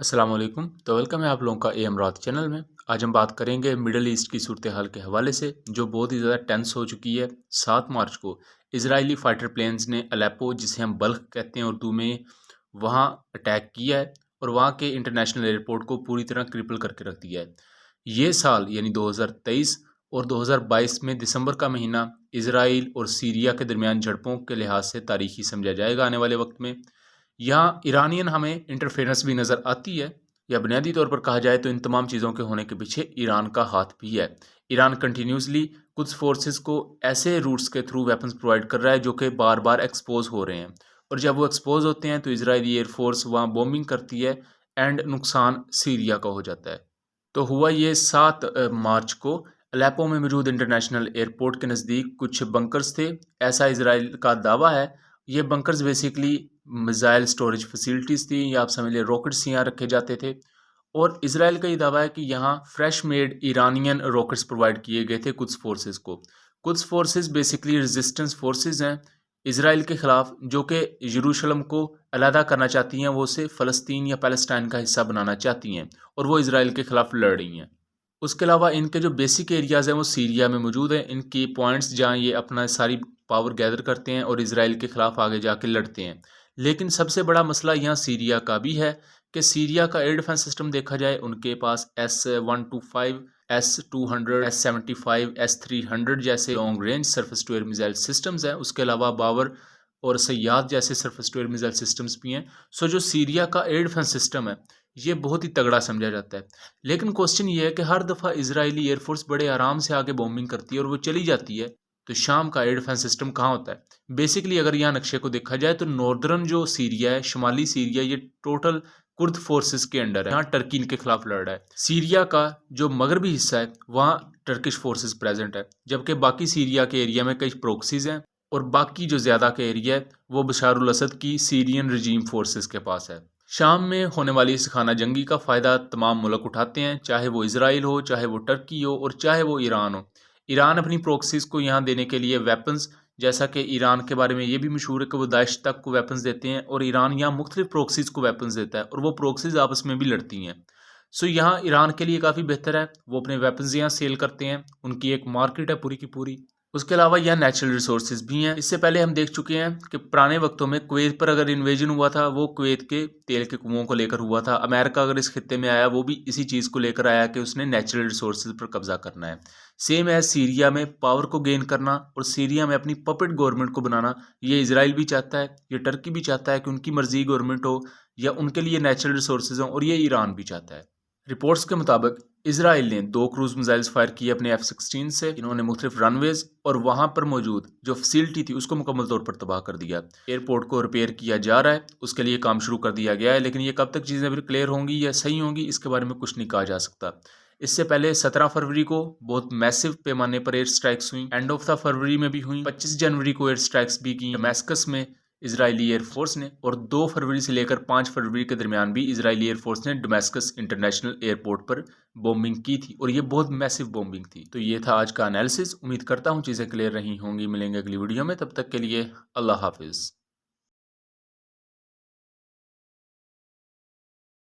अस्सलाम वालेकुम। तो वेलकम है आप लोगों का एम रात चैनल में। आज हम बात करेंगे मिडल ईस्ट की सूरत हाल के हवाले से, जो बहुत ही ज़्यादा टेंस हो चुकी है। 7 मार्च को इजरायली फाइटर प्लेन्स ने अलेप्पो, जिसे हम बल्ख कहते हैं उर्दू में, वहाँ अटैक किया है और वहाँ के इंटरनेशनल एयरपोर्ट को पूरी तरह क्रिपल करके रख दिया है। ये साल यानी 2023 और 2022 में दिसंबर का महीना इसराइल और सीरिया के दरमियान झड़पों के लिहाज से तारीखी समझा जाएगा आने वाले वक्त में। यहाँ ईरानियन हमें इंटरफेरेंस भी नज़र आती है, या बुनियादी तौर पर कहा जाए तो इन तमाम चीज़ों के होने के पीछे ईरान का हाथ भी है। ईरान कंटिन्यूसली कुछ फोर्सेस को ऐसे रूट्स के थ्रू वेपन्स प्रोवाइड कर रहा है जो कि बार बार एक्सपोज हो रहे हैं, और जब वो एक्सपोज होते हैं तो इजरायली एयरफोर्स वहाँ बॉम्बिंग करती है एंड नुकसान सीरिया का हो जाता है। तो हुआ ये 7 मार्च को अलेप्पो में मौजूद इंटरनेशनल एयरपोर्ट के नज़दीक कुछ बंकर्स थे, ऐसा इसराइल का दावा है। ये bunkers basically missile storage facilities थी, या आप समझ लें रॉकेट्स यहाँ रखे जाते थे। और इसराइल का ये दावा है कि यहाँ fresh made Iranian rockets provide किए गए थे कुछ फोर्सेस को। कुछ फोर्सेस बेसिकली रेजिस्टेंस फोर्सेस हैं इसराइल के ख़िलाफ़, जो कि यरूशलेम को अलहदा करना चाहती हैं, वो उसे फ़लस्तीन या पैलेस्टाइन का हिस्सा बनाना चाहती हैं, और वो इसराइल के ख़िलाफ़ लड़ रही हैं। उसके अलावा इनके जो बेसिक एरियाज़ हैं वो सीरिया में मौजूद हैं, इनकी पॉइंट्स जहाँ ये अपना सारी पावर गैदर करते हैं और इसराइल के ख़िलाफ़ आगे जाके लड़ते हैं। लेकिन सबसे बड़ा मसला यहाँ सीरिया का भी है कि सीरिया का एयर डिफेंस सिस्टम देखा जाए, उनके पास S-125, S-200, S-75, S-300 जैसे long range surface to air missile systems हैं। उसके अलावा बावर और सयाद जैसे surface to air missile systems भी हैं। सो जो सीरिया का एयर डिफेंस सिस्टम है ये बहुत ही तगड़ा समझा जाता है। लेकिन क्वेश्चन ये है कि हर दफ़ा इजरायली एयरफोर्स बड़े आराम से आगे बॉम्बिंग करती है और वो चली जाती है, तो शाम का एयर डिफेंस सिस्टम कहाँ होता है? बेसिकली अगर यहाँ नक्शे को देखा जाए तो नॉर्दर्न जो सीरिया है, शुमाली सीरिया, ये टोटल कुर्द फोर्सेस के अंडर है। यहाँ टर्की इनके खिलाफ लड़ रहा है। सीरिया का जो मगरबी हिस्सा है वहाँ टर्किश फोर्सेस प्रेजेंट है, जबकि बाकी सीरिया के एरिया में कई प्रोक्सीज हैं, और बाकी जो ज़्यादा का एरिया है वो बशारुल असद की सीरियन रजीम फोर्सेस के पास है। शाम में होने वाली इस खाना जंगी का फ़ायदा तमाम मुल्क उठाते हैं, चाहे वो इसराइल हो, चाहे वो टर्की हो, और चाहे वो ईरान हो। ईरान अपनी प्रोक्सीज को यहाँ देने के लिए वेपन्स, जैसा कि ईरान के बारे में ये भी मशहूर है कि वो दाइश तक को वेपन्स देते हैं, और ईरान यहाँ मुख्तलिफ प्रोक्सीज को वेपन्स देता है, और वो प्रोक्सीज आपस में भी लड़ती हैं। सो यहाँ ईरान के लिए काफ़ी बेहतर है, वो अपने वेपन्स यहाँ सेल करते हैं, उनकी एक मार्केट है पूरी की पूरी। उसके अलावा यहाँ नेचुरल रिसोर्सेज भी हैं। इससे पहले हम देख चुके हैं कि पुराने वक्तों में कुवैत पर अगर इन्वेजन हुआ था वो कुवैत के तेल के कुओं को लेकर हुआ था। अमेरिका अगर इस खित्ते में आया वो भी इसी चीज़ को लेकर आया कि उसने नेचुरल रिसोर्सेज पर कब्जा करना है। सेम है सीरिया में पावर को गेन करना और सीरिया में अपनी पपेट गवर्नमेंट को बनाना, ये इसराइल भी चाहता है, ये टर्की भी चाहता है कि उनकी मर्जी गवर्नमेंट हो या उनके लिए नेचुरल रिसोर्सेज हों, और ये ईरान भी चाहता है। रिपोर्ट्स के मुताबिक इसराइल ने 2 क्रूज मिसाइल्स फायर किए अपने F-16 से। इन्होंने मुख्तलिफ रनवेज और वहां पर मौजूद जो फैसिलिटी थी उसको मुकम्मल तौर पर तबाह कर दिया। एयरपोर्ट को रिपेयर किया जा रहा है, उसके लिए काम शुरू कर दिया गया है, लेकिन ये कब तक चीज़ें फिर क्लियर होंगी या सही होंगी इसके बारे में कुछ नहीं कहा जा सकता। इससे पहले 17 फरवरी को बहुत मैसिव पैमाने पर एयर स्ट्राइक्स हुई, एंड ऑफ द फरवरी में भी हुई। 25 जनवरी को एयर स्ट्राइक्स भी की दमेस्कस में इजरायली एयरफोर्स ने, और 2 फरवरी से लेकर 5 फरवरी के दरमियान भी इजरायली एयरफोर्स ने दमेस्कस इंटरनेशनल एयरपोर्ट पर बॉम्बिंग की थी, और ये बहुत मैसिव बॉम्बिंग थी। तो ये था आज का एनालिसिस। उम्मीद करता हूँ चीज़ें क्लियर रही होंगी। मिलेंगे अगली वीडियो में, तब तक के लिए अल्लाह हाफिज़।